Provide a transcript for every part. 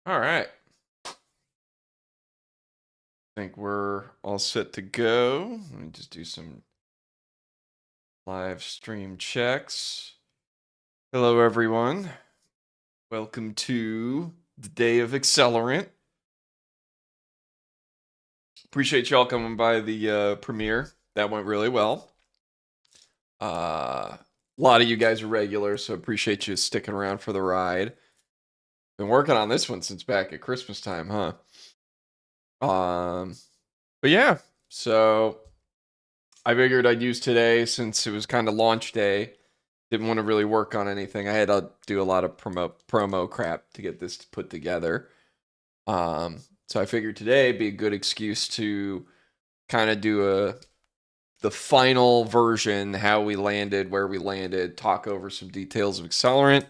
All right. I think we're all set to go. Let me just do some live stream checks. Hello, everyone. Welcome to the day of Accelerant. Appreciate y'all coming by the premiere. That went really well. A lot of you guys are regulars, so appreciate you sticking around for the ride. Been working on this one since back at Christmas time, huh? But yeah, so I figured I'd use today since it was kind of launch day. Didn't want to really work on anything. I had to do a lot of promo crap to get this put together. So I figured today would be a good excuse to kind of do the final version, how we landed, where we landed, talk over some details of Accelerant.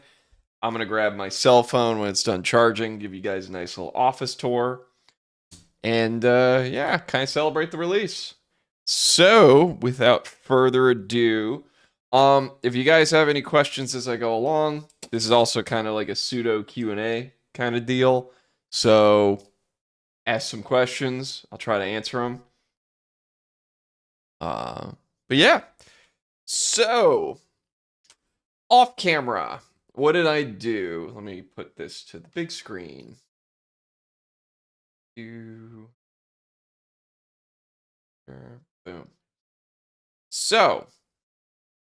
I'm gonna grab my cell phone when it's done charging, give you guys a nice little office tour, and yeah, kind of celebrate the release. So, without further ado, if you guys have any questions as I go along, this is also kind of like a pseudo Q&A kind of deal. So, ask some questions. I'll try to answer them. But yeah. So, off camera, what did I do? Let me put this to the big screen. Boom. So,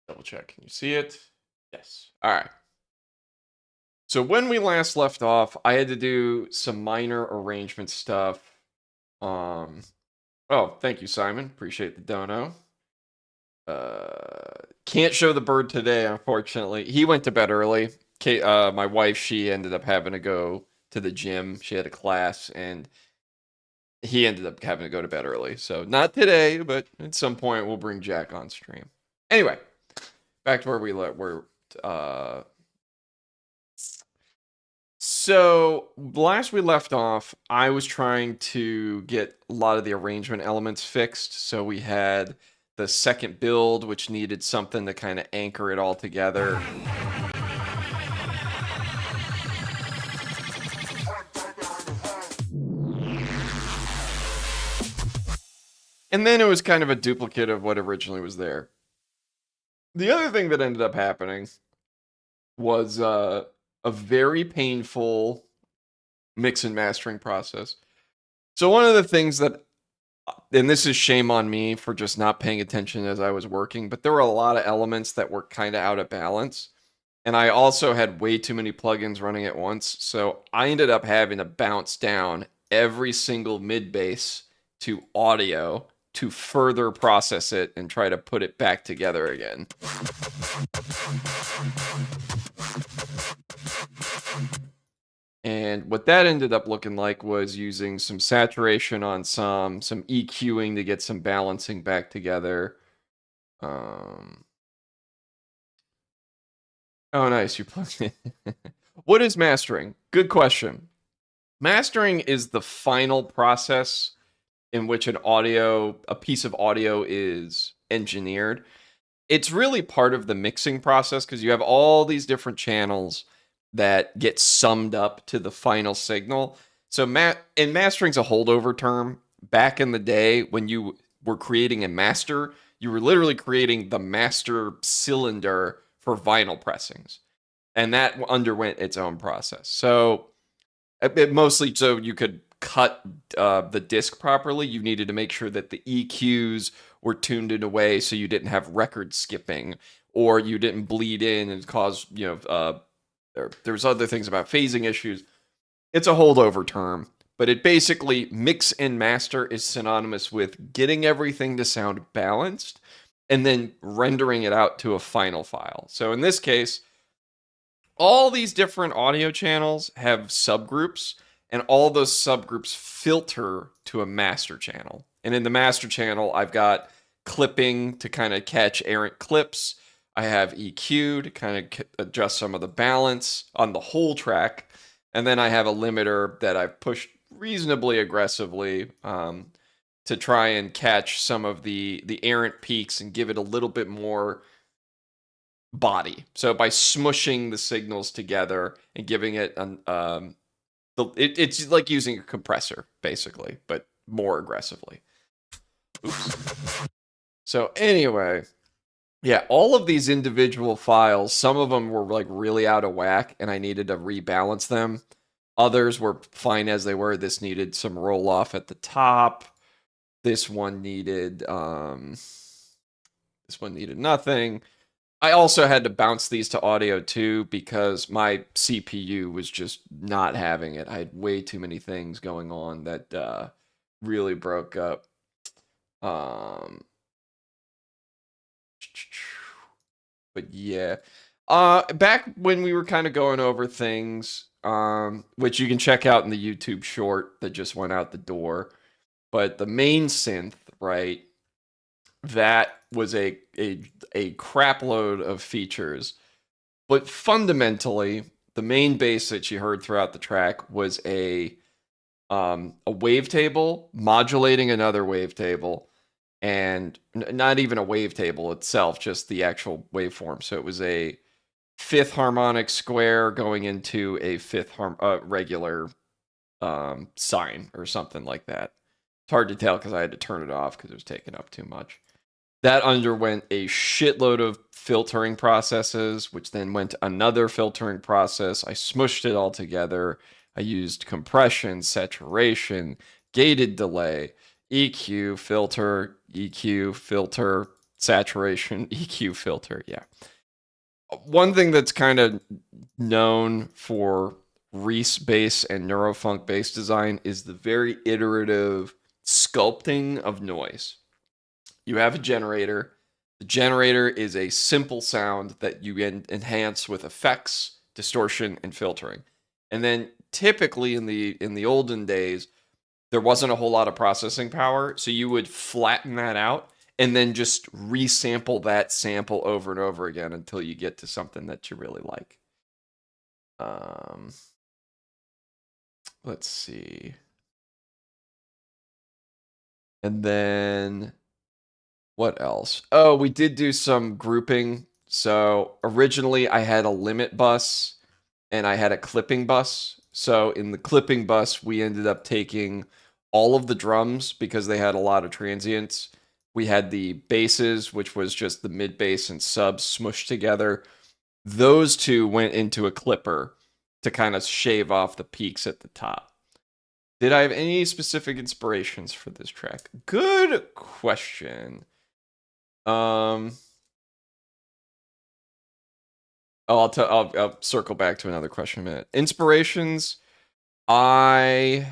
double check. Can you see it? Yes. All right. So when we last left off, I had to do some minor arrangement stuff. Oh, thank you, Simon. Appreciate the dono. Can't show the bird today, unfortunately. He went to bed early. My wife, she ended up having to go to the gym. She had a class, and he ended up having to go to bed early. So not today, but at some point we'll bring Jack on stream. Anyway, back to where we were. So last we left off, I was trying to get a lot of the arrangement elements fixed. So we had the second build, which needed something to kind of anchor it all together. And then it was kind of a duplicate of what originally was there. The other thing that ended up happening was a very painful mix and mastering process. So one of the things that, and this is shame on me for just not paying attention as I was working, but there were a lot of elements that were kind of out of balance. And I also had way too many plugins running at once. So I ended up having to bounce down every single mid bass to audio to further process it and try to put it back together again. And what that ended up looking like was using some saturation on some EQing to get some balancing back together. Oh, nice. You plugged in. What is mastering? Good question. Mastering is the final process in which a piece of audio is engineered. It's really part of the mixing process because you have all these different channels that get summed up to the final signal. So and mastering's a holdover term. Back in the day when you were creating a master, you were literally creating the master cylinder for vinyl pressings. And that underwent its own process. So mostly so you could cut the disc properly, you needed to make sure that the EQs were tuned in a way so you didn't have record skipping or you didn't bleed in and cause, there's other things about phasing issues. It's a holdover term, but it basically mix and master is synonymous with getting everything to sound balanced and then rendering it out to a final file. So in this case, all these different audio channels have subgroups, and all those subgroups filter to a master channel. And in the master channel, I've got clipping to kind of catch errant clips. I have EQ to kind of adjust some of the balance on the whole track. And then I have a limiter that I've pushed reasonably aggressively to try and catch some of the errant peaks and give it a little bit more body. So by smushing the signals together and giving it It's like using a compressor, basically, but more aggressively. Oops. So anyway, yeah, all of these individual files, some of them were like really out of whack and I needed to rebalance them. Others were fine as they were. This needed some roll off at the top. This one needed nothing. I also had to bounce these to audio too because my CPU was just not having it. I had way too many things going on that really broke up. But yeah. Back when we were kind of going over things, which you can check out in the YouTube short that just went out the door. But the main synth, right? That was a crap load of features. But fundamentally, the main bass that you heard throughout the track was a wavetable modulating another wavetable, and not even a wavetable itself, just the actual waveform. So it was a fifth harmonic square going into a fifth regular sine or something like that. It's hard to tell because I had to turn it off because it was taking up too much. That underwent a shitload of filtering processes, which then went another filtering process. I smushed it all together. I used compression, saturation, gated delay, EQ, filter, EQ, filter, saturation, EQ, filter. Yeah. One thing that's kind of known for Reese bass and Neurofunk bass design is the very iterative sculpting of noise. You have a generator. The generator is a simple sound that you enhance with effects, distortion, and filtering. And then typically in the olden days, there wasn't a whole lot of processing power, so you would flatten that out and then just resample that sample over and over again until you get to something that you really like. Let's see. And then what else? Oh, we did do some grouping. So originally I had a limit bus and I had a clipping bus. So in the clipping bus, we ended up taking all of the drums because they had a lot of transients. We had the basses, which was just the mid bass and subs smushed together. Those two went into a clipper to kind of shave off the peaks at the top. Did I have any specific inspirations for this track? Good question. Oh, I'll circle back to another question in a minute. Inspirations, I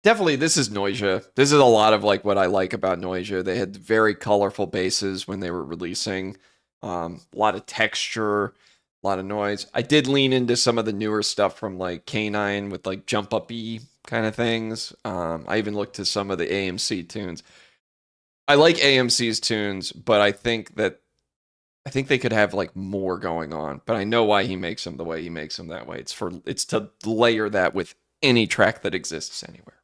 definitely, this is Noisia. This is a lot of like what I like about Noisia. They had very colorful basses when they were releasing. A lot of texture, a lot of noise. I did lean into some of the newer stuff from like K9 with like jump up E kind of things. I even looked to some of the AMC tunes. I like AMC's tunes, but I think they could have like more going on. But I know why he makes them the way he makes them that way. It's to layer that with any track that exists anywhere.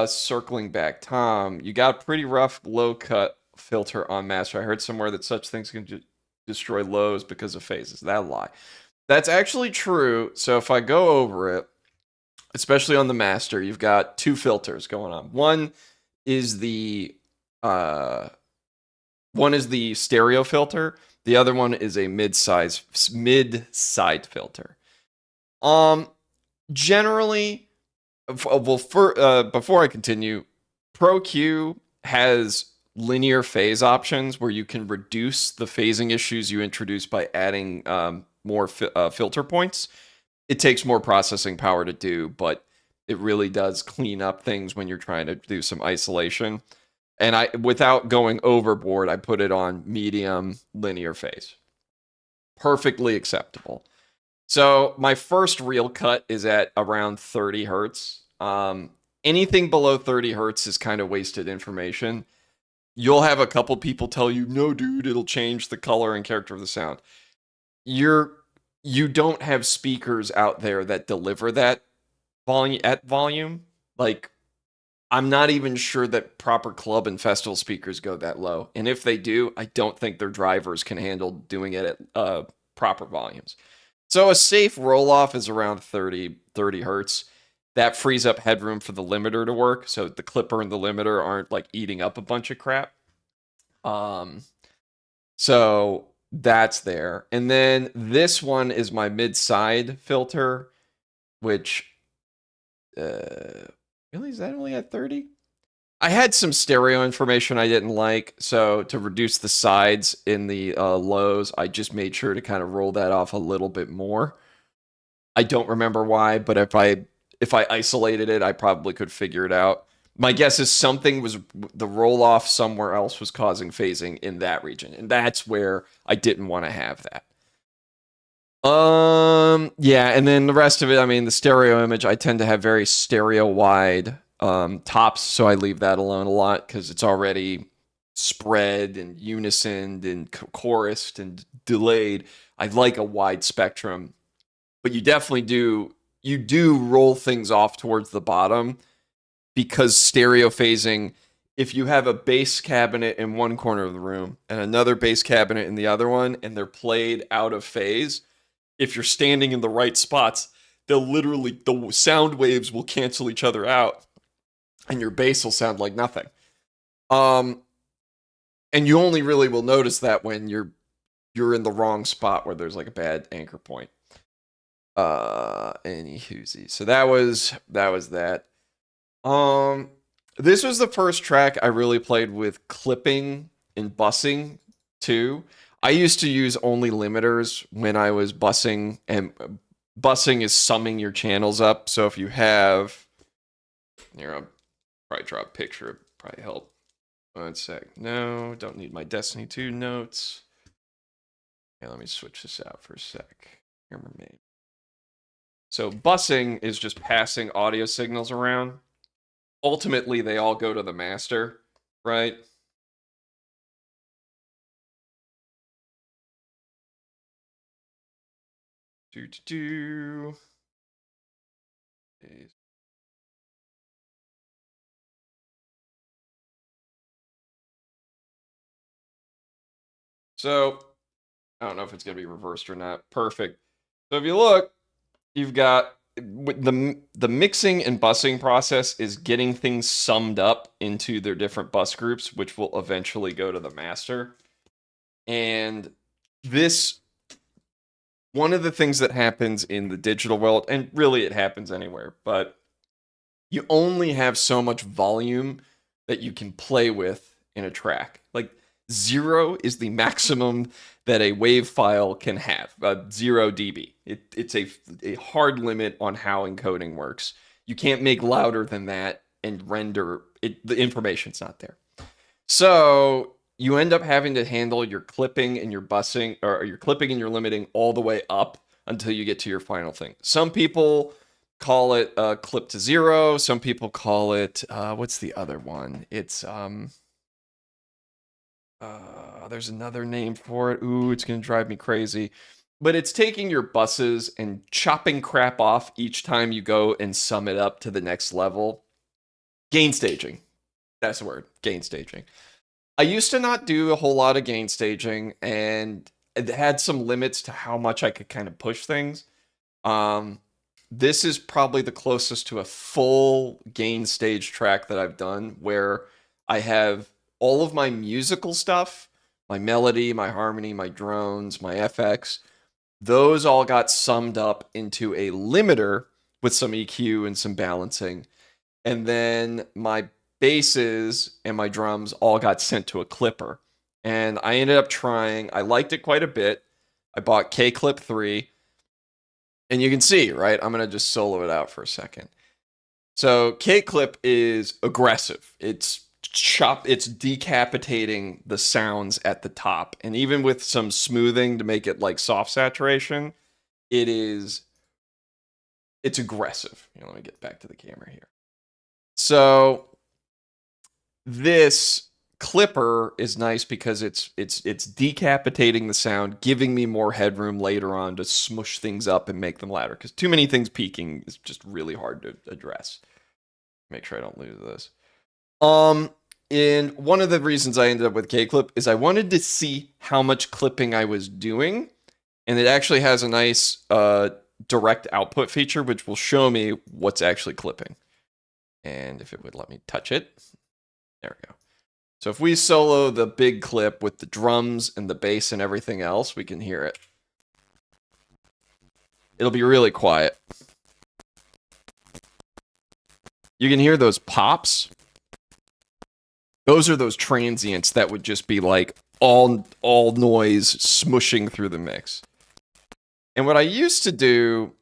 Circling back, Tom, you got a pretty rough low cut filter on master. I heard somewhere that such things can destroy lows because of phases. Is that a lie? That's actually true. So if I go over it, especially on the master, you've got two filters going on. One is the stereo filter. The other one is a mid-side filter. Generally, before I continue, Pro Q has linear phase options where you can reduce the phasing issues you introduce by adding more filter points. It takes more processing power to do, but it really does clean up things when you're trying to do some isolation. And without going overboard, I put it on medium linear phase. Perfectly acceptable. So my first real cut is at around 30 hertz. Anything below 30 hertz is kind of wasted information. You'll have a couple people tell you, no, dude, it'll change the color and character of the sound. You don't have speakers out there that deliver that volume. Like, I'm not even sure that proper club and festival speakers go that low. And if they do, I don't think their drivers can handle doing it at proper volumes. So a safe roll off is around 30 hertz. That frees up headroom for the limiter to work, so the clipper and the limiter aren't like eating up a bunch of crap. Um, so that's there. And then this one is my mid-side filter, which really is that only at 30? I had some stereo information I didn't like, so to reduce the sides in the lows, I just made sure to kind of roll that off a little bit more. I don't remember why, but if I isolated it, I probably could figure it out. My guess is something was the roll off somewhere else was causing phasing in that region, and that's where I didn't want to have that. Yeah, and then the rest of it, I mean, the stereo image, I tend to have very stereo wide tops, so I leave that alone a lot because it's already spread and unison and chorused and delayed. I like a wide spectrum, but you do roll things off towards the bottom because stereo phasing, if you have a bass cabinet in one corner of the room and another bass cabinet in the other one and they're played out of phase, if you're standing in the right spots, the sound waves will cancel each other out and your bass will sound like nothing. Um and you only really will notice that when you're in the wrong spot where there's like a bad anchor point. Any hoozy. So that was that. Um, this was the first track I really played with clipping and bussing too. I used to use only limiters when I was bussing, and bussing is summing your channels up. So if you have, here, I'll probably draw a picture. It'd probably help. One sec. No, don't need my Destiny 2 notes. Yeah, let me switch this out for a sec. Here, remain. So bussing is just passing audio signals around. Ultimately, they all go to the master, right? Do do do. So I don't know if it's gonna be reversed or not. Perfect. So if you look, you've got the mixing and busing process is getting things summed up into their different bus groups, which will eventually go to the master. And this one of the things that happens in the digital world, and really it happens anywhere, but you only have so much volume that you can play with in a track. Like 0 is the maximum that a wave file can have, 0 dB. It's a hard limit on how encoding works. You can't make louder than that and render it. The information's not there. So you end up having to handle your clipping and your bussing, or your clipping and your limiting all the way up until you get to your final thing. Some people call it clip to 0. Some people call it what's the other one? It's there's another name for it. Ooh, it's gonna drive me crazy. But it's taking your buses and chopping crap off each time you go and sum it up to the next level. Gain staging. That's the word. Gain staging. I used to not do a whole lot of gain staging, and it had some limits to how much I could kind of push things. Um, this is probably the closest to a full gain stage track that I've done, where I have all of my musical stuff, my melody, my harmony, my drones, my FX, those all got summed up into a limiter with some EQ and some balancing. And then my basses and my drums all got sent to a clipper. And I ended up trying, I liked it quite a bit. I bought K Clip 3. And you can see, right? I'm going to just solo it out for a second. So K Clip is aggressive. It's decapitating the sounds at the top. And even with some smoothing to make it like soft saturation, it's aggressive. Let me get back to the camera here. So this clipper is nice because it's decapitating the sound, giving me more headroom later on to smush things up and make them louder. Because too many things peaking is just really hard to address. Make sure I don't lose this. And one of the reasons I ended up with K-Clip is I wanted to see how much clipping I was doing and it actually has a nice direct output feature, which will show me what's actually clipping. And if it would let me touch it, there we go. So if we solo the big clip with the drums and the bass and everything else, we can hear it. It'll be really quiet. You can hear those pops. Those are those transients that would just be like all noise smushing through the mix. And what I used to do,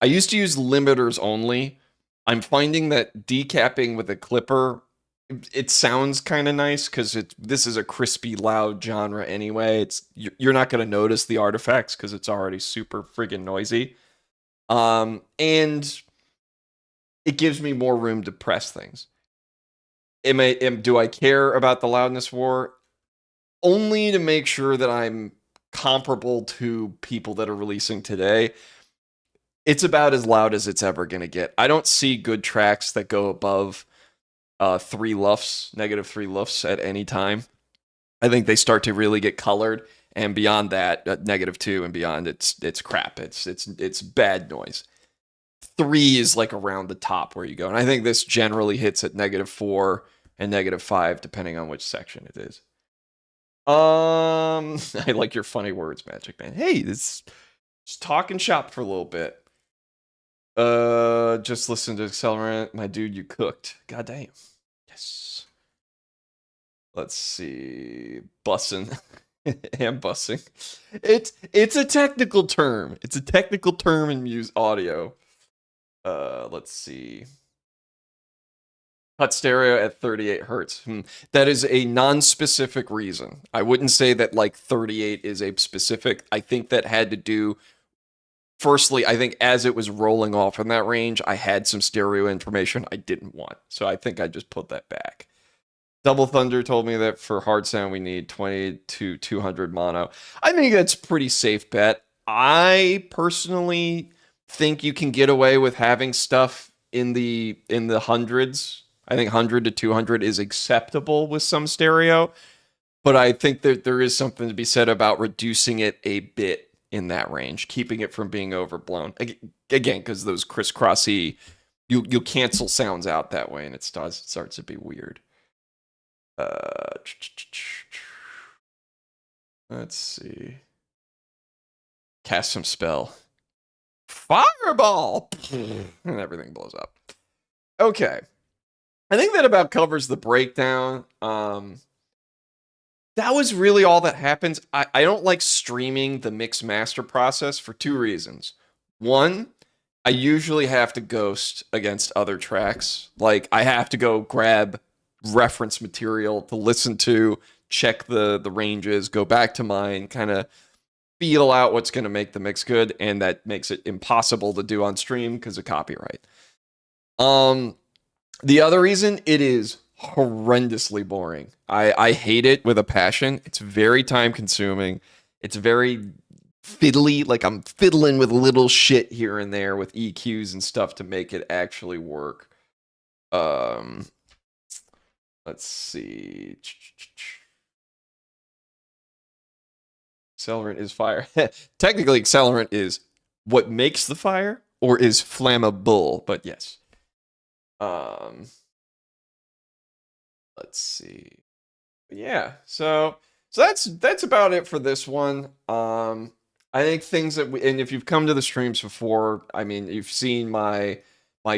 I used to use limiters only. I'm finding that decapping with a clipper, it sounds kind of nice because this is a crispy, loud genre anyway. You're not going to notice the artifacts because it's already super friggin' noisy. And it gives me more room to press things. Do I care about the loudness war? Only to make sure that I'm comparable to people that are releasing today. It's about as loud as it's ever going to get. I don't see good tracks that go above -3 lufs at any time. I think they start to really get colored, and beyond that, -2 and beyond, it's crap. It's bad noise. 3 is like around the top where you go, and I think this generally hits at -4 and -5 depending on which section it is. I like your funny words, Magic Man. Hey, just talking shop for a little bit. Just listen to Accelerant. My dude, you cooked. God damn. Yes. Let's see. Bussin'. And bussing. It's a technical term. It's a technical term in audio. Let's see. Cut stereo at 38 hertz. That is a non-specific reason. I wouldn't say that like 38 is a specific. I think that had to do. Firstly, I think as it was rolling off in that range, I had some stereo information I didn't want. So I think I just put that back. Double Thunder told me that for hard sound, we need 20 to 200 mono. I think that's a pretty safe bet. I personally think you can get away with having stuff in the hundreds. I think 100 to 200 is acceptable with some stereo. But I think that there is something to be said about reducing it a bit in that range, keeping it from being overblown. Again, because those crisscrossy, you cancel sounds out that way, and it starts to be weird. Let's see. Cast some spell. Fireball! And everything blows up. Okay. I think that about covers the breakdown. That was really all that happens. I don't like streaming the mix master process for 2 reasons. One, I usually have to ghost against other tracks. Like, I have to go grab reference material to listen to, check the ranges, go back to mine, kind of feel out what's going to make the mix good, and that makes it impossible to do on stream because of copyright. The other reason, it is horrendously boring. I hate it with a passion. It's very time consuming. It's very fiddly. Like, I'm fiddling with little shit here and there with EQs and stuff to make it actually work. Let's see. Accelerant is fire. Technically, accelerant is what makes the fire or is flammable, but yes. Let's see. Yeah, so that's about it for this one. I think things that and if you've come to the streams before, I mean, you've seen my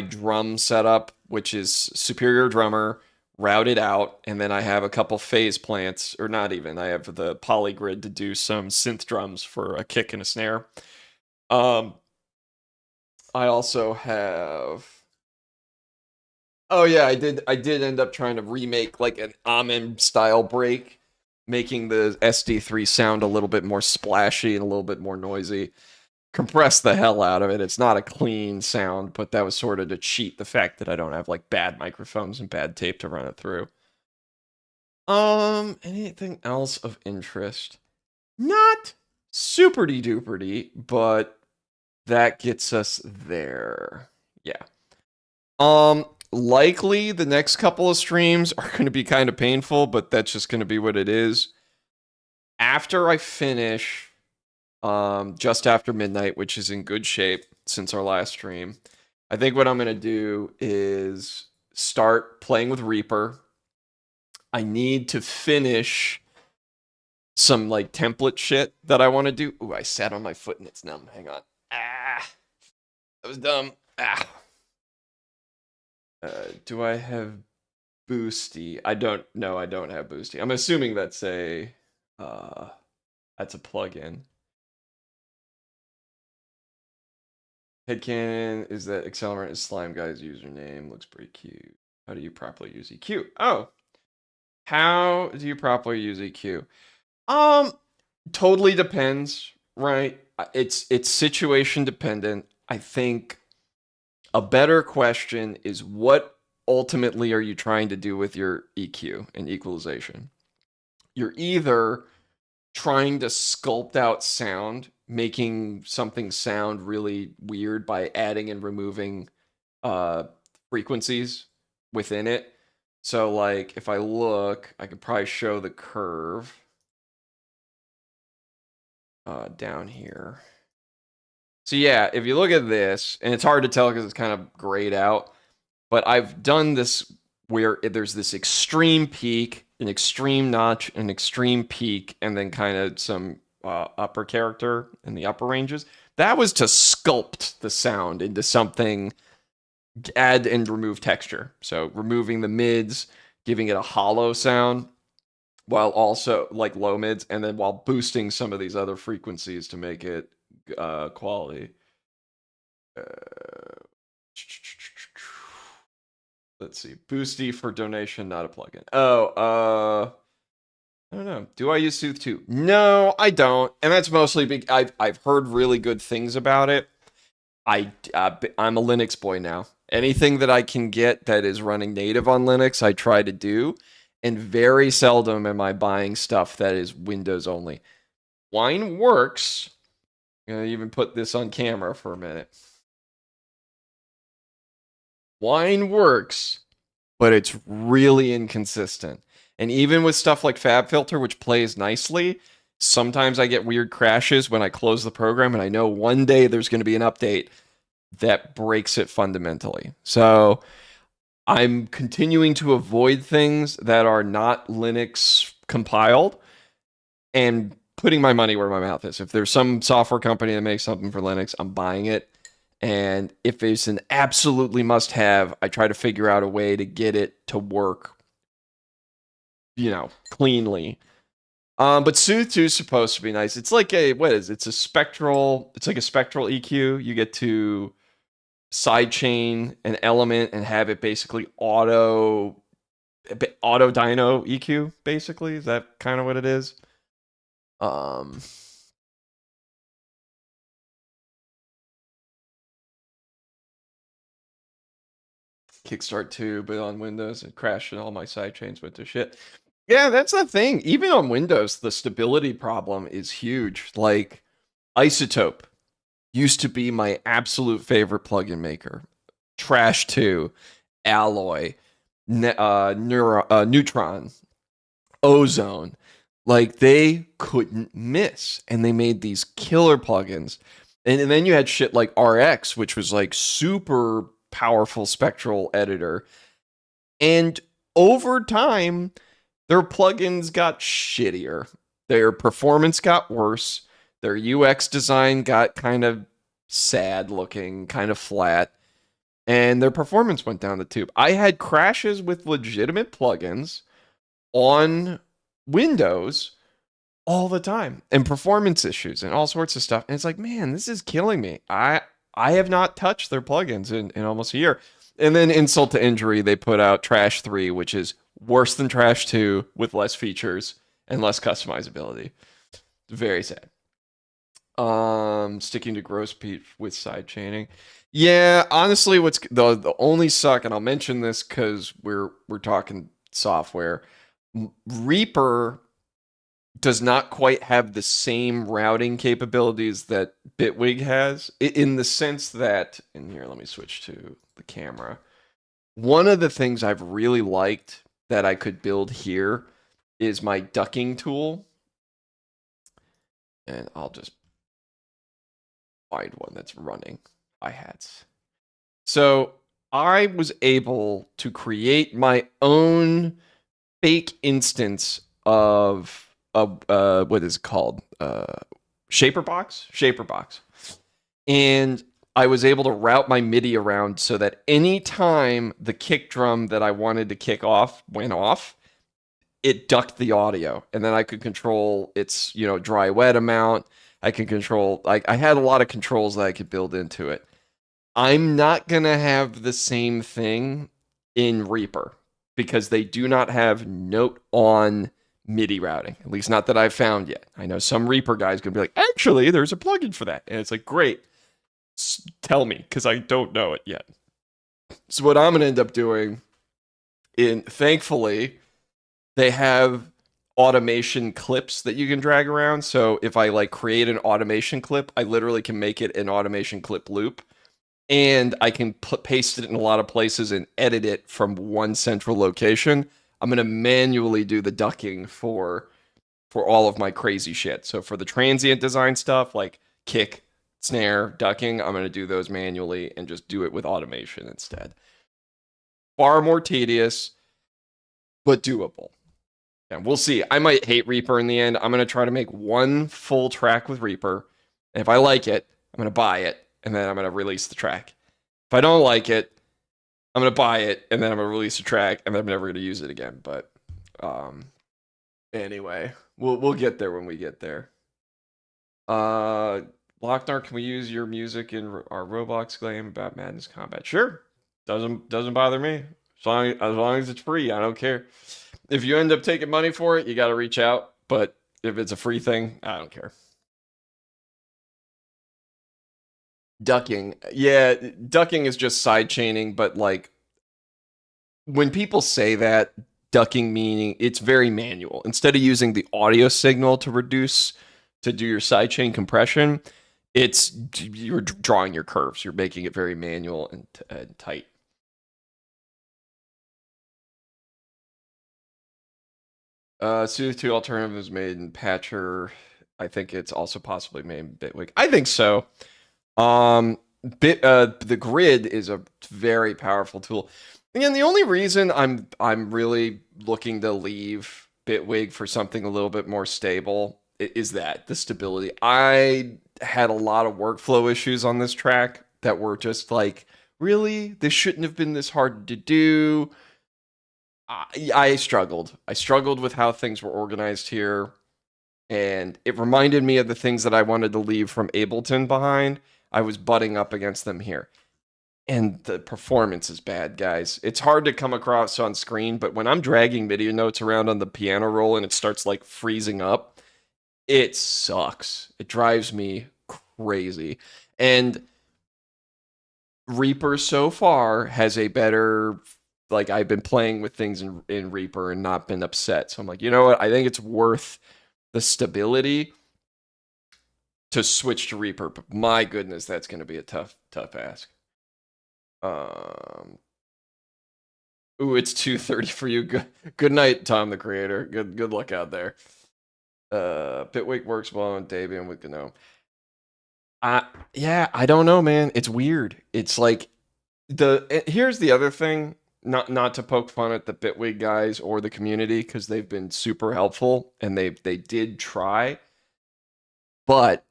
drum setup, which is Superior Drummer, routed out, and then I have a couple phase plants, or not even. I have the polygrid to do some synth drums for a kick and a snare. I also have. Oh yeah, I did end up trying to remake like an Amen style break, making the SD3 sound a little bit more splashy and a little bit more noisy. Compress the hell out of it. It's not a clean sound, but that was sort of to cheat the fact that I don't have like bad microphones and bad tape to run it through. Anything else of interest? Not super-de duper-de, but that gets us there. Yeah. Likely the next couple of streams are going to be kind of painful, but that's just going to be what it is. After I finish just after midnight, which is in good shape since our last stream. I think what I'm going to do is start playing with Reaper. I need to finish some like template shit that I want to do. Ooh, I sat on my foot and it's numb. Hang on. Ah, that was dumb. Ah. Do I have Boosty? I don't know. I don't have Boosty. I'm assuming that's a plugin. Headcanon is that Accelerant is Slime Guy's username. Looks pretty cute. How do you properly use EQ? Oh, how do you properly use EQ? Totally depends, right? It's situation dependent. I think a better question is what ultimately are you trying to do with your EQ and equalization? You're either trying to sculpt out sound, making something sound really weird by adding and removing frequencies within it. So like if I look, I could probably show the curve down here. So yeah, if you look at this, and it's hard to tell because it's kind of grayed out, but I've done this where there's this extreme peak, an extreme notch, an extreme peak, and then kind of some upper character in the upper ranges. That was to sculpt the sound into something, add and remove texture. So removing the mids, giving it a hollow sound, while also like low mids, and then while boosting some of these other frequencies to make it quality. Let's see. Boosty for donation, not a plugin. Oh, I don't know. Do I use Sooth 2? No, I don't. And that's mostly because I've heard really good things about it. I'm a Linux boy now. Anything that I can get that is running native on Linux, I try to do. And very seldom am I buying stuff that is Windows only. Wine works. I'm going to even put this on camera for a minute. Wine works, but it's really inconsistent. And even with stuff like FabFilter, which plays nicely, sometimes I get weird crashes when I close the program, and I know one day there's going to be an update that breaks it fundamentally. So I'm continuing to avoid things that are not Linux compiled and putting my money where my mouth is. If there's some software company that makes something for Linux, I'm buying it. And if it's an absolutely must have, I try to figure out a way to get it to work, cleanly. But Sooth 2 is supposed to be nice. It's like it's a spectral EQ. You get to sidechain an element and have it basically auto dyno EQ, basically. Is that kind of what it is? Kickstart 2, but on Windows, it crashed and all my sidechains went to shit. Yeah, that's the thing. Even on Windows, the stability problem is huge. Like, Isotope used to be my absolute favorite plugin maker. Trash 2, Alloy, Neutron, Ozone. Like, they couldn't miss. And they made these killer plugins. And then you had shit like RX, which was like super powerful spectral editor. And over time, their plugins got shittier. Their performance got worse. Their UX design got kind of sad looking, kind of flat. And their performance went down the tube. I had crashes with legitimate plugins on Windows all the time, and performance issues and all sorts of stuff. And it's like, man, this is killing me. I have not touched their plugins in almost a year. And then insult to injury, they put out Trash 3, which is worse than Trash 2 with less features and less customizability. Very sad. Sticking to gross peat with side chaining. Yeah, honestly, what's the only suck, and I'll mention this because we're talking software. Reaper does not quite have the same routing capabilities that Bitwig has, in the sense that, and here, let me switch to the camera. One of the things I've really liked that I could build here is my ducking tool. And I'll just find one that's running hi-hats. So I was able to create my own fake instance of what is it called? Shaper box? Shaper box. And I was able to route my MIDI around so that any time the kick drum that I wanted to kick off went off, it ducked the audio. And then I could control its, dry wet amount. I could control, I had a lot of controls that I could build into it. I'm not going to have the same thing in Reaper because they do not have note on MIDI routing, at least not that I've found yet. I know some Reaper guys going to be like, actually, there's a plugin for that. And it's like, great. Tell me, because I don't know it yet. So what I'm going to end up doing, thankfully, they have automation clips that you can drag around. So if I create an automation clip, I literally can make it an automation clip loop. And I can paste it in a lot of places and edit it from one central location. I'm going to manually do the ducking for all of my crazy shit. So for the transient design stuff, like kick, snare, ducking, I'm going to do those manually and just do it with automation instead. Far more tedious, but doable. And we'll see. I might hate Reaper in the end. I'm going to try to make one full track with Reaper. And if I like it, I'm going to buy it. And then I'm going to release the track. If I don't like it, I'm going to buy it, and then I'm going to release the track, and then I'm never going to use it again. But anyway, we'll get there when we get there. Locknar, can we use your music in our Roblox game about Madness Combat? Sure. Doesn't bother me. As long as it's free, I don't care. If you end up taking money for it, you got to reach out. But if it's a free thing, I don't care. Ducking. Yeah, ducking is just side chaining, but when people say that, ducking meaning it's very manual. Instead of using the audio signal to do your sidechain compression, you're drawing your curves. You're making it very manual and tight. Soothe 2 alternative is made in Patcher. I think it's also possibly made in Bitwig. I think so. The grid is a very powerful tool. Again, the only reason I'm really looking to leave Bitwig for something a little bit more stable is that the stability. I had a lot of workflow issues on this track that were just like, really, this shouldn't have been this hard to do. I struggled. I struggled with how things were organized here, and it reminded me of the things that I wanted to leave from Ableton behind. I was butting up against them here. And the performance is bad, guys. It's hard to come across on screen, but when I'm dragging MIDI notes around on the piano roll and it starts freezing up, it sucks. It drives me crazy. And Reaper so far has a better, I've been playing with things in Reaper and not been upset. So I'm like, you know what? I think it's worth the stability to switch to Reaper, but my goodness, that's going to be a tough ask. Ooh, it's 2:30 for you. Good night, Tom the Creator. Good luck out there. Bitwig works well on Debian with GNOME. Yeah, I don't know, man. It's weird. It's here's the other thing. Not to poke fun at the Bitwig guys or the community because they've been super helpful and they did try, but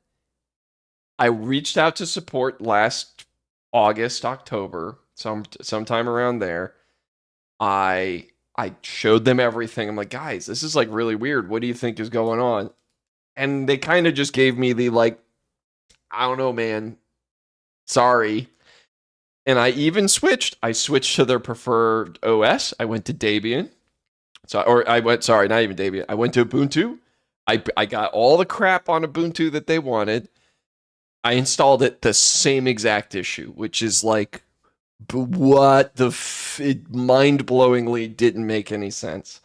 I reached out to support last October, sometime around there. I showed them everything. I'm like, guys, this is really weird. What do you think is going on? And they kind of just gave me the I don't know, man. Sorry. And I even switched. I switched to their preferred OS. I went to Debian. Sorry, not even Debian. I went to Ubuntu. I got all the crap on Ubuntu that they wanted. I installed it, the same exact issue, which is what it mind-blowingly didn't make any sense.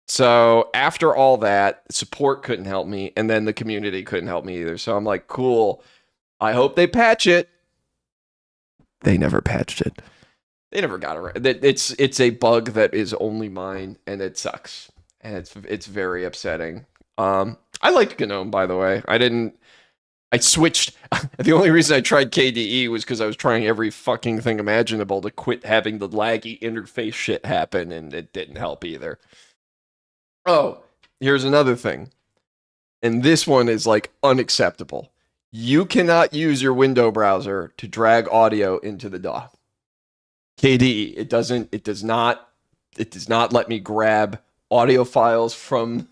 So after all that, support couldn't help me, and then the community couldn't help me either. So I'm like, cool. I hope they patch it. They never patched it. They never got around. It's a bug that is only mine, and it sucks, and it's very upsetting. I liked GNOME, by the way. I I switched. The only reason I tried KDE was because I was trying every fucking thing imaginable to quit having the laggy interface shit happen, and it didn't help either. Oh, here's another thing. And this one is like unacceptable. You cannot use your window browser to drag audio into the DAW. KDE, it does not let me grab audio files from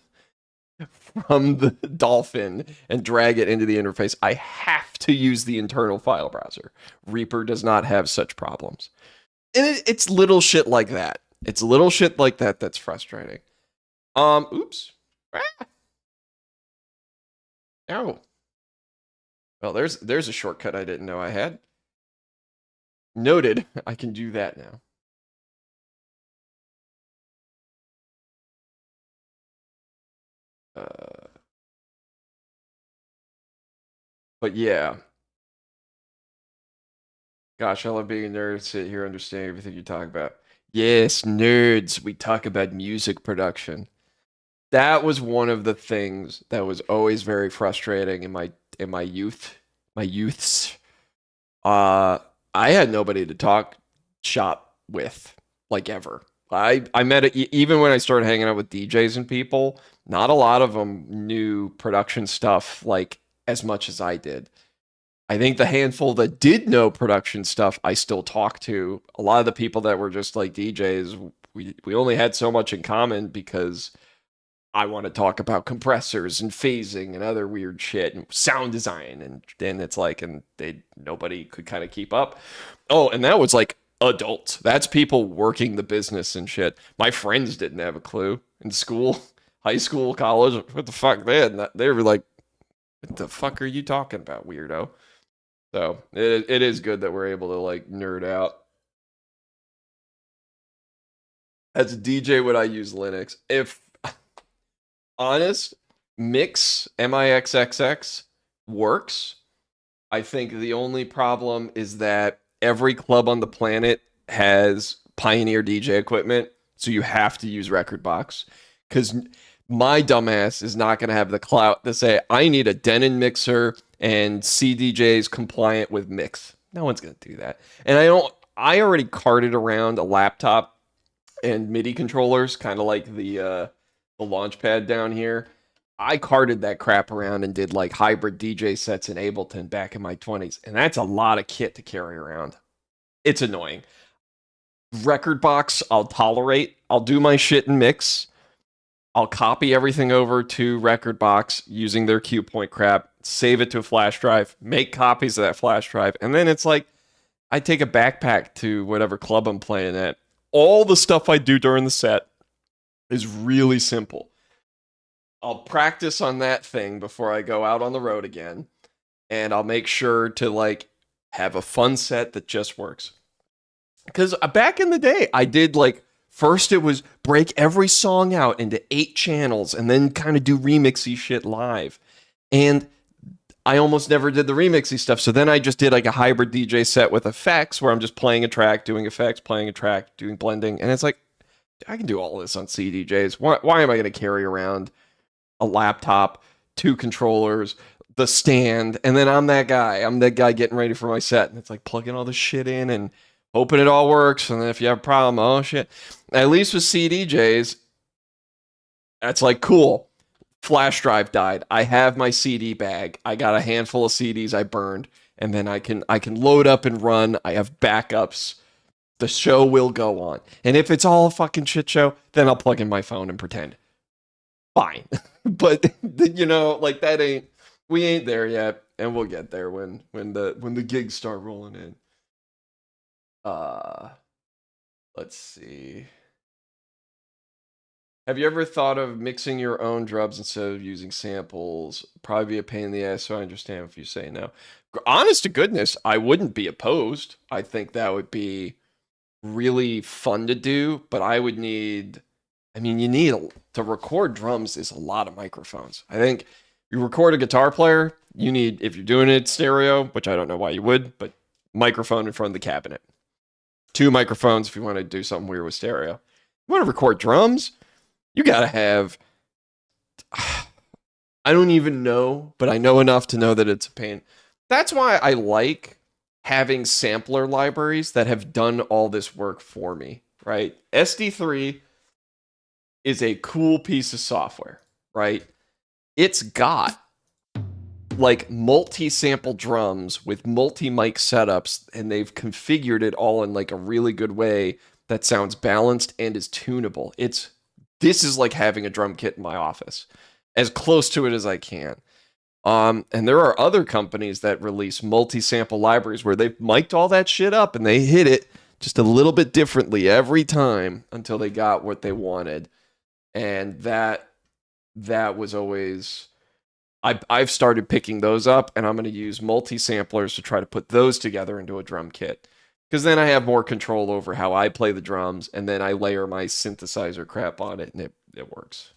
the Dolphin and drag it into the interface. I have to use the internal file browser. Reaper does not have such problems. And it's little shit like that. It's little shit like that that's frustrating. Oops. Ah. Ow. Well, there's a shortcut I didn't know I had. Noted. I can do that now. But yeah. Gosh, I love being a nerd. Sit here, understand everything you talk about. Yes, nerds. We talk about music production. That was one of the things that was always very frustrating in my youth, my youths. Uh, I had nobody to talk shop with, like ever. I met it even when I started hanging out with DJs and people. Not a lot of them knew production stuff like as much as I did. I think the handful that did know production stuff, I still talk to. A lot of the people that were just like DJs, we only had so much in common because I want to talk about compressors and phasing and other weird shit and sound design and then it's like and they nobody could kind of keep up. Oh, and that was like adults. That's people working the business and shit. My friends didn't have a clue in school, high school, college. What the fuck, man? They were like, "What the fuck are you talking about, weirdo?" So it is good that we're able to like nerd out. As a DJ, would I use Linux? If honest, Mixxx works. I think the only problem is that every club on the planet has Pioneer DJ equipment, so you have to use Rekordbox. Because my dumbass is not going to have the clout to say, I need a Denon mixer and CDJs compliant with Mix. No one's going to do that. And I already carted around a laptop and MIDI controllers, kind of like the launch pad down here. I carted that crap around and did like hybrid DJ sets in Ableton back in my 20s. And that's a lot of kit to carry around. It's annoying. Rekordbox, I'll tolerate. I'll do my shit in Mix. I'll copy everything over to Rekordbox using their cue point crap, save it to a flash drive, make copies of that flash drive, and then it's like I take a backpack to whatever club I'm playing at. All the stuff I do during the set is really simple. I'll practice on that thing before I go out on the road again, and I'll make sure to like have a fun set that just works. Because back in the day, I did like first it was break every song out into 8 channels and then kind of do remixy shit live. And I almost never did the remixy stuff. So then I just did like a hybrid DJ set with effects where I'm just playing a track, doing effects, playing a track, doing blending. And it's like, I can do all this on CDJs. Why am I going to carry around a laptop, 2 controllers, the stand, and then I'm that guy. I'm that guy getting ready for my set. And it's like plugging all this shit in and hoping it all works. And then if you have a problem, oh shit. At least with CDJs, that's like cool. Flash drive died. I have my CD bag. I got a handful of CDs I burned, and then I can load up and run. I have backups. The show will go on. And if it's all a fucking shit show, then I'll plug in my phone and pretend. Fine. But you know, like we ain't there yet, and we'll get there when the gigs start rolling in. Let's see. Have you ever thought of mixing your own drums instead of using samples? Probably be a pain in the ass, so I understand if you say no. Honest to goodness, I wouldn't be opposed. I think that would be really fun to do, but I would need, I mean, to record drums is a lot of microphones. I think you record a guitar player, you need, if you're doing it stereo, which I don't know why you would, but microphone in front of the cabinet. 2 microphones if you want to do something weird with stereo. You want to record drums? You gotta have I don't even know, but I know enough to know that it's a pain. That's why I like having sampler libraries that have done all this work for me, right? SD3 is a cool piece of software, right? It's got like multi-sample drums with multi-mic setups, and they've configured it all in like a really good way that sounds balanced and is tunable. This is like having a drum kit in my office, as close to it as I can. And there are other companies that release multi-sample libraries where they've mic'd all that shit up and they hit it just a little bit differently every time until they got what they wanted. And that was always I've started picking those up, and I'm going to use multi-samplers to try to put those together into a drum kit. Because then I have more control over how I play the drums, and then I layer my synthesizer crap on it, and it works.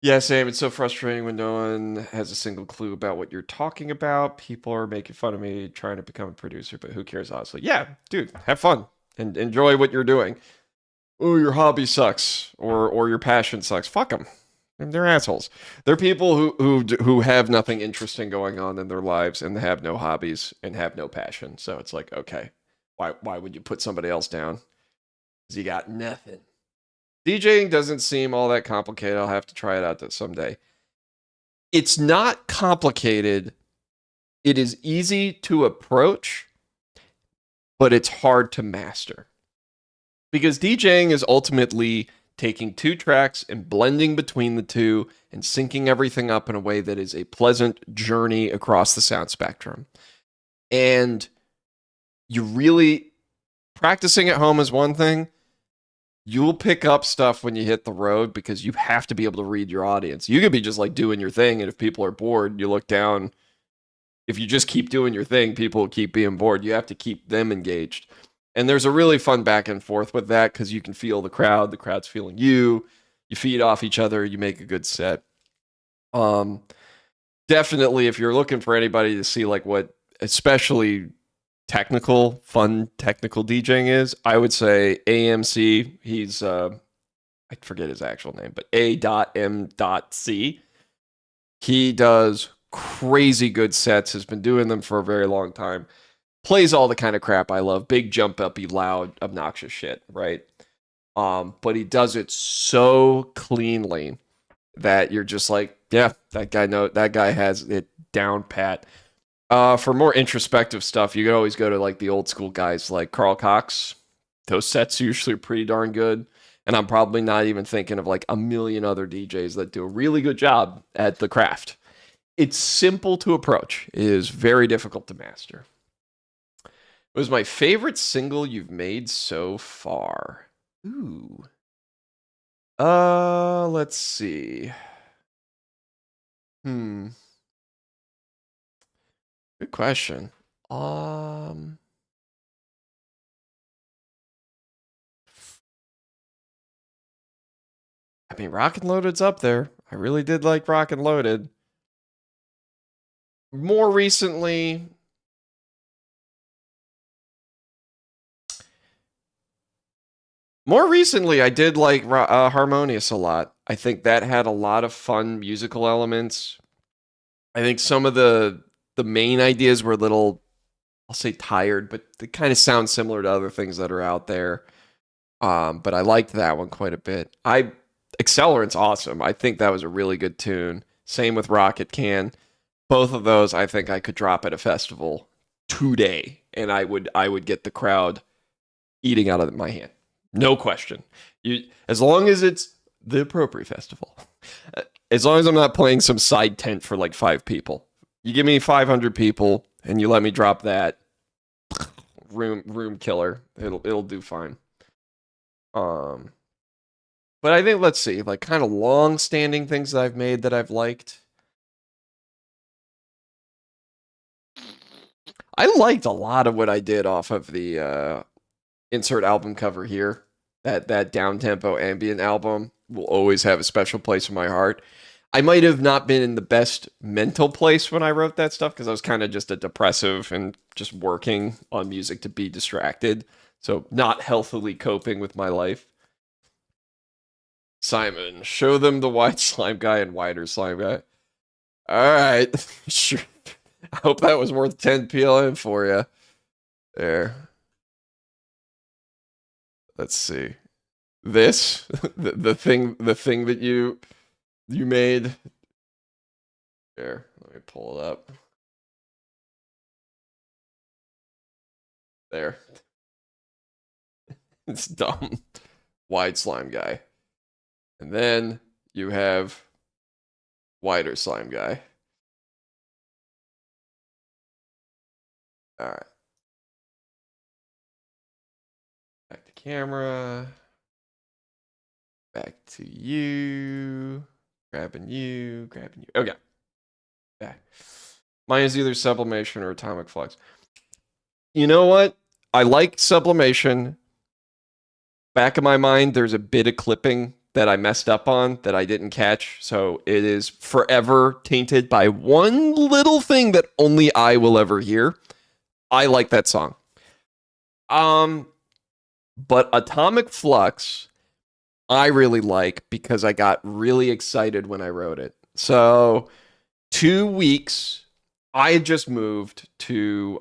Yeah, Sam, it's so frustrating when no one has a single clue about what you're talking about. People are making fun of me trying to become a producer, but who cares, honestly? Yeah, dude, have fun and enjoy what you're doing. Oh, your hobby sucks, or your passion sucks. Fuck them. They're assholes. They're people who have nothing interesting going on in their lives and have no hobbies and have no passion. So it's like, okay, why would you put somebody else down? Because you got nothing. DJing doesn't seem all that complicated. I'll have to try it out someday. It's not complicated. It is easy to approach, but it's hard to master. Because DJing is ultimately taking two tracks and blending between the two and syncing everything up in a way that is a pleasant journey across the sound spectrum. And you really, practicing at home is one thing. You'll pick up stuff when you hit the road because you have to be able to read your audience. You could be just like doing your thing, and if people are bored, you look down. If you just keep doing your thing, people will keep being bored. You have to keep them engaged. And there's a really fun back and forth with that because you can feel the crowd's feeling you. You feed off each other, you make a good set. Definitely, if you're looking for anybody to see like what, especially fun technical DJing is, I would say AMC. He's I forget his actual name, but A.M.C. He does crazy good sets, has been doing them for a very long time. Plays all the kind of crap I love, big jump uppy, loud, obnoxious shit, right? But he does it so cleanly that you're just like, yeah, that guy has it down pat. For more introspective stuff, you could always go to like the old school guys like Carl Cox. Those sets usually are pretty darn good. And I'm probably not even thinking of like a million other DJs that do a really good job at the craft. It's simple to approach. It is very difficult to master. What was my favorite single you've made so far? Ooh. Let's see. Good question. I mean, Rock and Loaded's up there. I really did like Rock and Loaded. More recently, I did like Harmonious a lot. I think that had a lot of fun musical elements. I think some of the main ideas were a little, I'll say tired, but they kind of sound similar to other things that are out there. But I liked that one quite a bit. Accelerant's awesome. I think that was a really good tune. Same with Rocket Can. Both of those, I think I could drop at a festival today, and I would get the crowd eating out of my hand. No question. As long as it's the appropriate festival. As long as I'm not playing some side tent for like 5 people. You give me 500 people and you let me drop that room killer. It'll do fine. But I think, let's see, like kind of long-standing things that I've made that I've liked. I liked a lot of what I did off of the insert album cover here. That down-tempo ambient album will always have a special place in my heart. I might have not been in the best mental place when I wrote that stuff because I was kind of just a depressive and just working on music to be distracted. So not healthily coping with my life. Simon, show them the wide slime guy and wider slime guy. All right. Sure. I hope that was worth 10 PLN for you. There. Let's see. This the thing that you made. There. Let me pull it up. There. It's dumb. Wide slime guy. And then you have wider slime guy. All right. Back to camera. Back to you. Grabbing you. Grabbing you. Okay. Back. Mine is either sublimation or atomic flux. You know what? I like sublimation. Back of my mind, there's a bit of clipping that I messed up on that I didn't catch. So it is forever tainted by one little thing that only I will ever hear. I like that song. But Atomic Flux, I really like because I got really excited when I wrote it. So 2 weeks, I had just moved to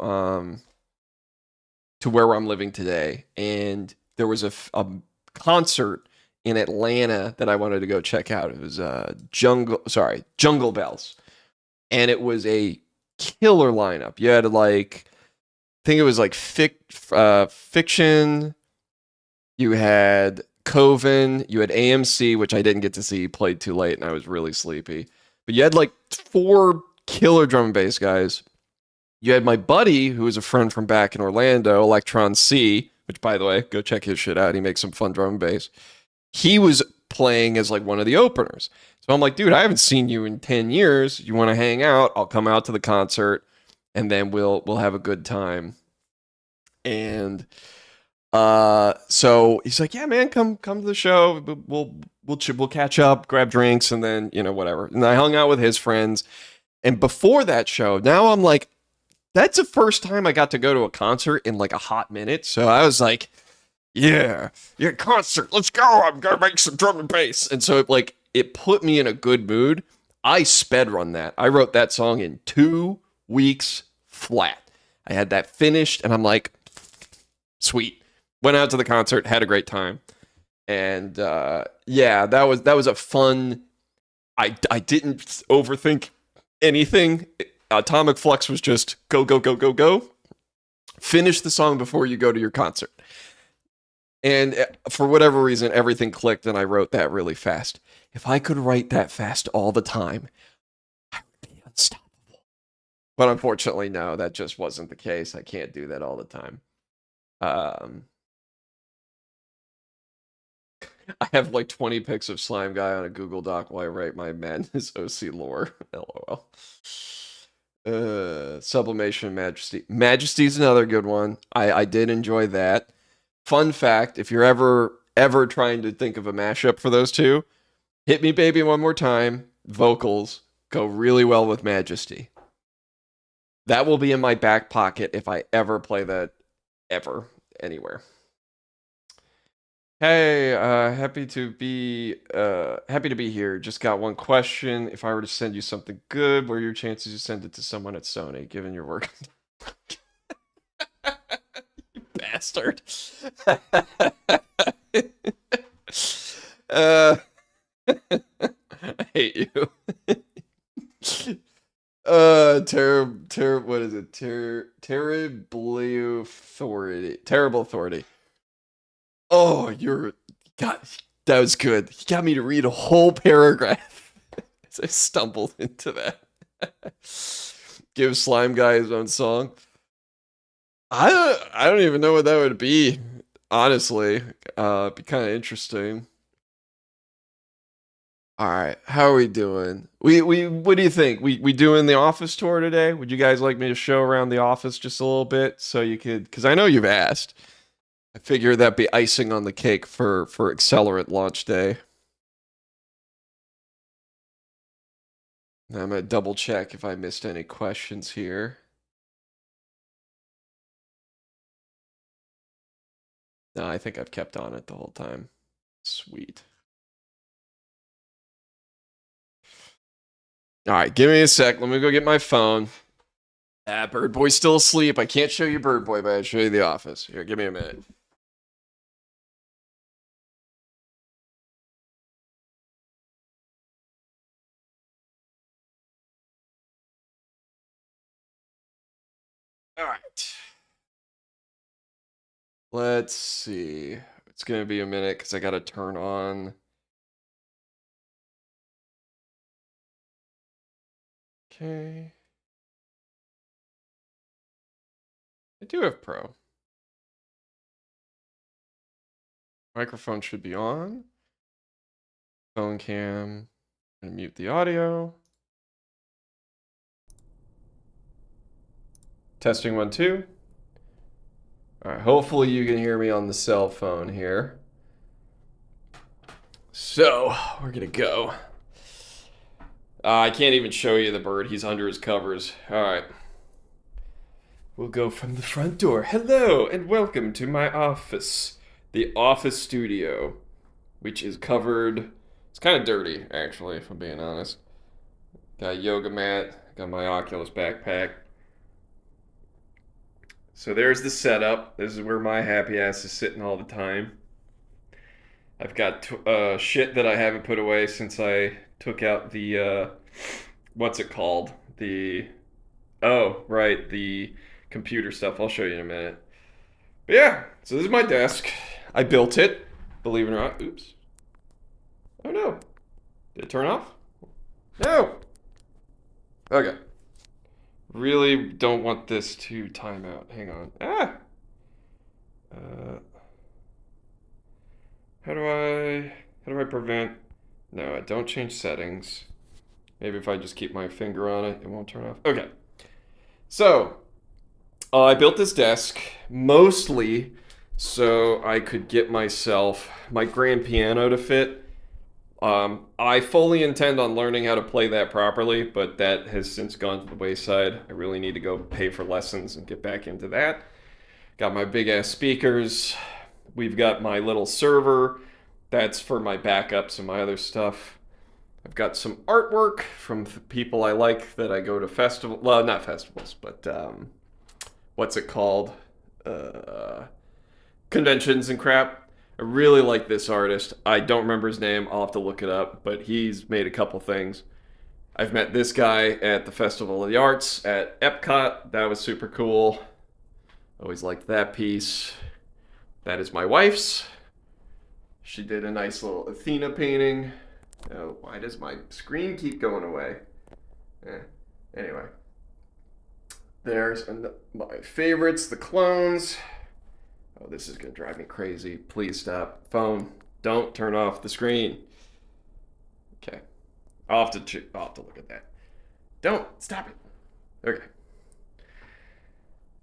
where I'm living today, and there was a concert in Atlanta that I wanted to go check out. It was Jungle Bells, and it was a killer lineup. You had like, I think it was like Fiction. You had Coven. You had AMC, which I didn't get to see. Played too late, and I was really sleepy. But you had like 4 killer drum and bass guys. You had my buddy, who was a friend from back in Orlando, Electron C, which, by the way, go check his shit out. He makes some fun drum and bass. He was playing as like one of the openers. So I'm like, dude, I haven't seen you in 10 years. You want to hang out? I'll come out to the concert, and then we'll have a good time. And so he's like, yeah, man, come to the show. We'll catch up, grab drinks, and then, whatever. And I hung out with his friends. And before that show, now I'm like, that's the first time I got to go to a concert in like a hot minute. So I was like, yeah, concert, let's go. I'm gonna make some drum and bass. And so it put me in a good mood. I sped run that. I wrote that song in 2 weeks flat. I had that finished, and I'm like, sweet. Went out to the concert, had a great time. And yeah, that was a fun. I didn't overthink anything. Atomic Flux was just go, go, go, go, go. Finish the song before you go to your concert. And for whatever reason, everything clicked, and I wrote that really fast. If I could write that fast all the time, I would be unstoppable. But unfortunately, no, that just wasn't the case. I can't do that all the time. I have like 20 pics of Slime Guy on a Google Doc while I write my Madness OC lore. LOL. Sublimation Majesty. Majesty's another good one. I did enjoy that. Fun fact, if you're ever trying to think of a mashup for those two, Hit Me Baby One More Time, vocals, go really well with Majesty. That will be in my back pocket if I ever play that ever anywhere. Hey, happy to be here. Just got one question. If I were to send you something good, what are your chances you send it to someone at Sony, given your work? You bastard. I hate you. What is it? Terrible authority. Oh, God, that was good. He got me to read a whole paragraph as I stumbled into that. Give Slime Guy his own song. I don't even know what that would be, honestly. It'd be kind of interesting. All right, how are we doing? We what do you think? We doing the office tour today? Would you guys like me to show around the office just a little bit so you could? Because I know you've asked. I figure that'd be icing on the cake for Accelerant launch day. Now I'm gonna double check if I missed any questions here. No, I think I've kept on it the whole time. Sweet. All right, give me a sec. Let me go get my phone. Bird Boy's still asleep. I can't show you Bird Boy, but I'll show you The Office. Here, give me a minute. All right. Let's see. It's going to be a minute because I got to turn on. Okay. I do have Pro. Microphone should be on. Phone cam. I'm going to mute the audio. Testing 1, 2. All right, hopefully you can hear me on the cell phone here. So, we're going to go. I can't even show you the bird. He's under his covers. All right. We'll go from the front door. Hello, and welcome to my office. The office studio, which is covered... It's kind of dirty, actually, if I'm being honest. Got a yoga mat. Got my Oculus backpack. So there's the setup. This is where my happy ass is sitting all the time. I've got shit that I haven't put away since I took out the, what's it called? Oh, right, the computer stuff. I'll show you in a minute. But yeah, so this is my desk. I built it, believe it or not. Oops. Oh no. Did it turn off? No. Okay. Really don't want this to time out. Hang on. How do I prevent? No, I don't change settings. Maybe if I just keep my finger on it, it won't turn off. Okay. So, I built this desk mostly so I could get myself my grand piano to fit. I fully intend on learning how to play that properly, but that has since gone to the wayside. I really need to go pay for lessons and get back into that. Got my big ass speakers. We've got my little server. That's for my backups and my other stuff. I've got some artwork from people I like that I go to festival. Well, not festivals, but what's it called? Conventions and crap. I really like this artist. I don't remember his name. I'll have to look it up, but he's made a couple things. I've met this guy at the Festival of the Arts at Epcot. That was super cool. Always liked that piece. That is my wife's. She did a nice little Athena painting. Oh, why does my screen keep going away? Anyway. There's my favorites, the clones. Oh, this is going to drive me crazy. Please stop. Phone, don't turn off the screen. Okay. I'll have to look at that. Don't. Stop it. Okay.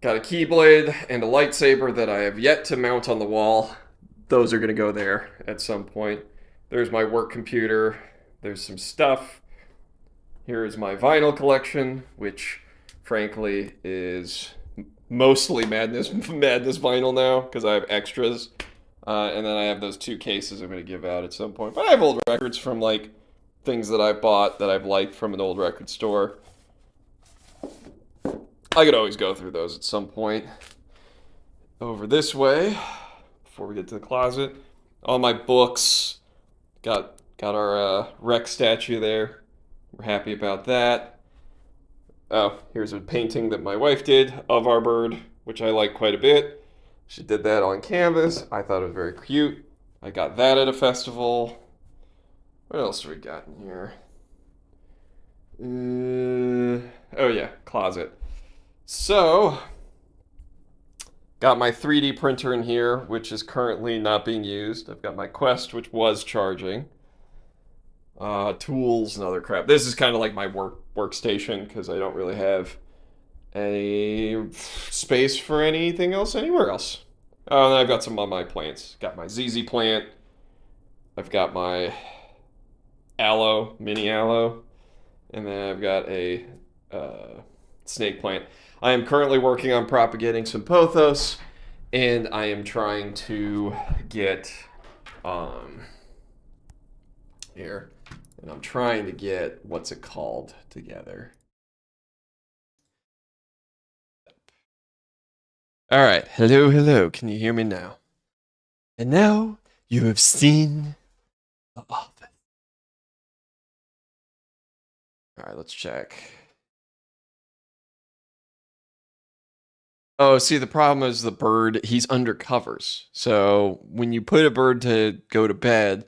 Got a keyblade and a lightsaber that I have yet to mount on the wall. Those are going to go there at some point. There's my work computer. There's some stuff. Here is my vinyl collection, which frankly is mostly Madness vinyl now because I have extras. And then I have those 2 cases I'm going to give out at some point. But I have old records from like things that I bought that I've liked from an old record store. I could always go through those at some point. Over this way, before we get to the closet, all my books. Got our Rex statue there. We're happy about that. Oh, here's a painting that my wife did of our bird, which I like quite a bit. She did that on canvas. I thought it was very cute. I got that at a festival. What else do we got in here? Oh yeah, closet. So, got my 3D printer in here, which is currently not being used. I've got my Quest, which was charging. Tools and other crap. This is kind of like my workstation because I don't really have any space for anything else anywhere else. Oh, and then I've got some of my plants. Got my ZZ plant. I've got my aloe, mini aloe. And then I've got a snake plant. I am currently working on propagating some pothos, and I am trying to get here. And I'm trying to get, what's it called, together. All right. Hello, hello. Can you hear me now? And now you have seen the office. All right, let's check. Oh, see, the problem is the bird, he's under covers. So when you put a bird to go to bed,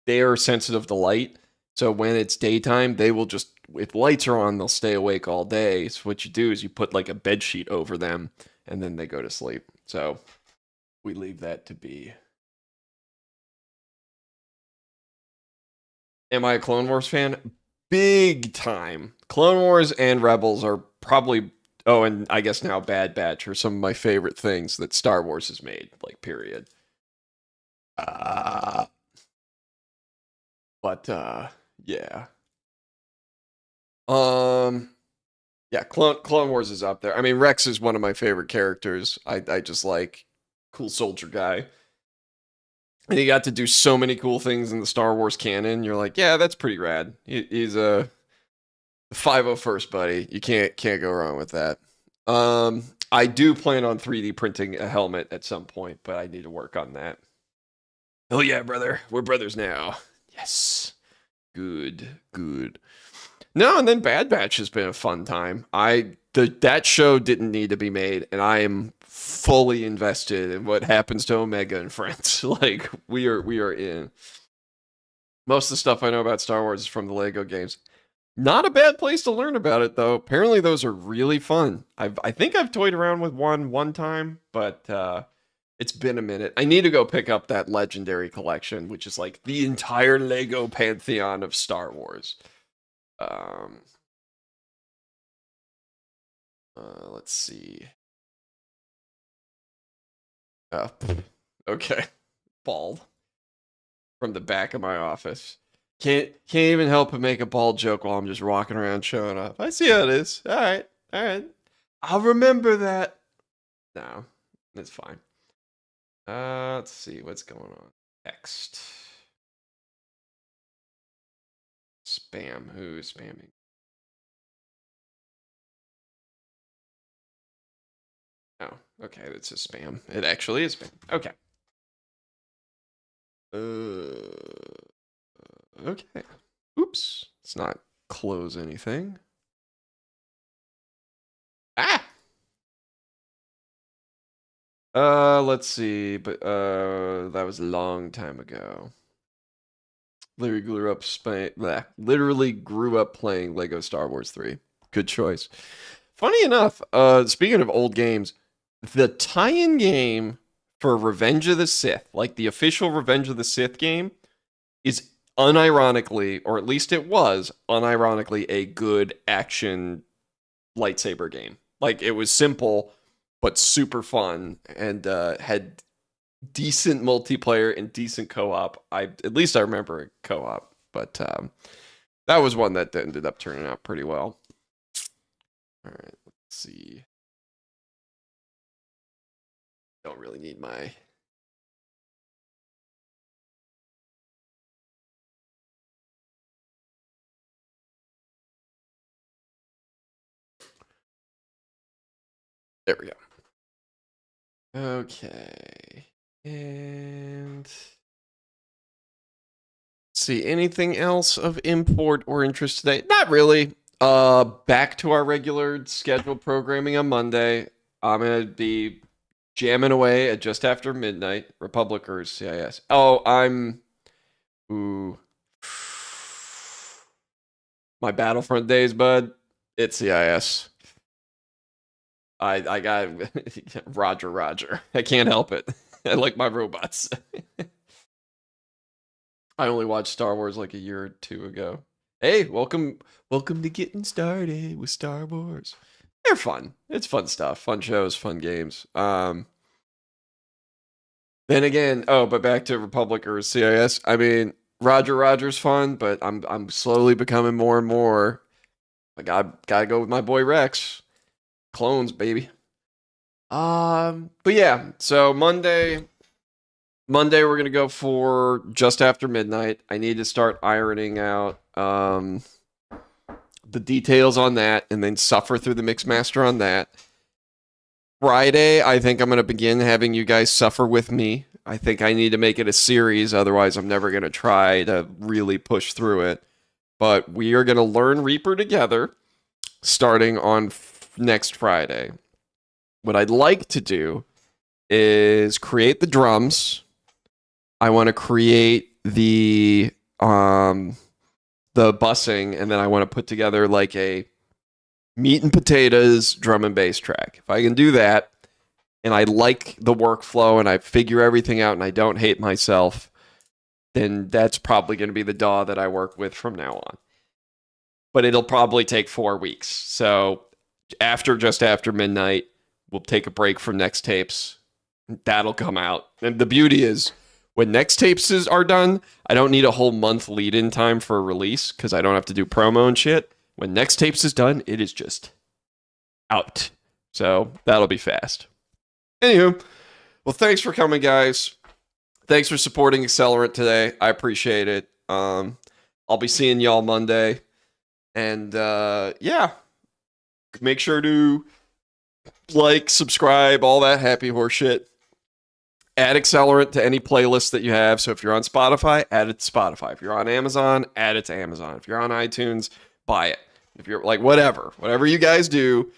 they are sensitive to light. So when it's daytime, they will just, if lights are on, they'll stay awake all day. So what you do is you put like a bed sheet over them and then they go to sleep. So we leave that to be. Am I a Clone Wars fan? Big time. Clone Wars and Rebels are probably, oh, and I guess now Bad Batch are some of my favorite things that Star Wars has made, like, period. Uh, but yeah. Um, yeah, Clone Wars is up there. I mean, Rex is one of my favorite characters. I just like cool soldier guy. And he got to do so many cool things in the Star Wars canon. You're like, yeah, that's pretty rad. He's a 501st buddy. You can't go wrong with that. I do plan on 3D printing a helmet at some point, but I need to work on that. Oh yeah, brother. We're brothers now. Yes. Good. Good. No, and then Bad Batch has been a fun time. That show didn't need to be made, and I am fully invested in what happens to Omega and friends. Like we are in. Most of the stuff I know about Star Wars is from the Lego games. Not a bad place to learn about it though. Apparently those are really fun. I think I've toyed around with one time, but it's been a minute. I need to go pick up that Legendary collection, which is like the entire Lego pantheon of Star Wars. Um, let's see. Uh, okay, bald from the back of my office. Can't even help but make a bald joke while I'm just walking around showing up. I see how it is. All right. I'll remember that. No, it's fine. Let's see what's going on. Text. Spam. Who's spamming? Oh, okay. It's a spam. It actually is spam. Okay. Okay. Oops. Let's not close anything. Ah! Let's see. But, that was a long time ago. Literally grew up playing Lego Star Wars 3. Good choice. Funny enough, speaking of old games, the tie-in game for Revenge of the Sith, like the official Revenge of the Sith game, is unironically, or at least it was unironically, a good action lightsaber game. Like it was simple but super fun and had decent multiplayer and decent co-op. At least I remember co-op, but that was one that ended up turning out pretty well. All right, let's see. Don't really need my. There we go. Okay. And see anything else of import or interest today? Not really. Back to our regular scheduled programming on Monday. I'm gonna be jamming away at just after midnight. Republic or CIS. Oh, ooh. My Battlefront days, bud. It's CIS. I got Roger. I can't help it. I like my robots. I only watched Star Wars like a year or two ago. Hey, welcome to getting started with Star Wars. They're fun. It's fun stuff, fun shows, fun games. Then again, but back to Republic or CIS. I mean, Roger's fun, but I'm slowly becoming more and more. I gotta go with my boy Rex. Clones, baby. But yeah. So Monday, Monday we're gonna go for just after midnight. I need to start ironing out the details on that, and then suffer through the mix master on that. Friday, I think I'm gonna begin having you guys suffer with me. I think I need to make it a series, otherwise I'm never gonna try to really push through it. But we are gonna learn Reaper together, starting on next Friday. What I'd like to do is create the drums. I want to create the bussing, and then I want to put together like a meat and potatoes drum and bass track. If I can do that, and I like the workflow, and I figure everything out, and I don't hate myself, then that's probably going to be the DAW that I work with from now on. But it'll probably take 4 weeks. So just after midnight, we'll take a break from next tapes. That'll come out. And the beauty is, when next tapes are done, I don't need a whole month lead-in time for a release because I don't have to do promo and shit. When next tapes is done, it is just out. So that'll be fast. Anywho, well, thanks for coming, guys. Thanks for supporting Accelerant today. I appreciate it. I'll be seeing y'all Monday. And yeah, make sure to like, subscribe, all that happy horse shit. Add Accelerant to any playlist that you have. So if you're on Spotify, add it to Spotify. If you're on Amazon, add it to Amazon. If you're on iTunes, buy it. If you're like whatever you guys do.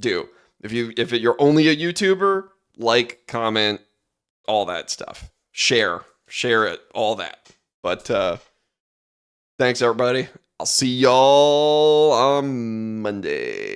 If you're only a YouTuber, like, comment, all that stuff. Share it, all that. But thanks everybody. I'll see y'all on Monday.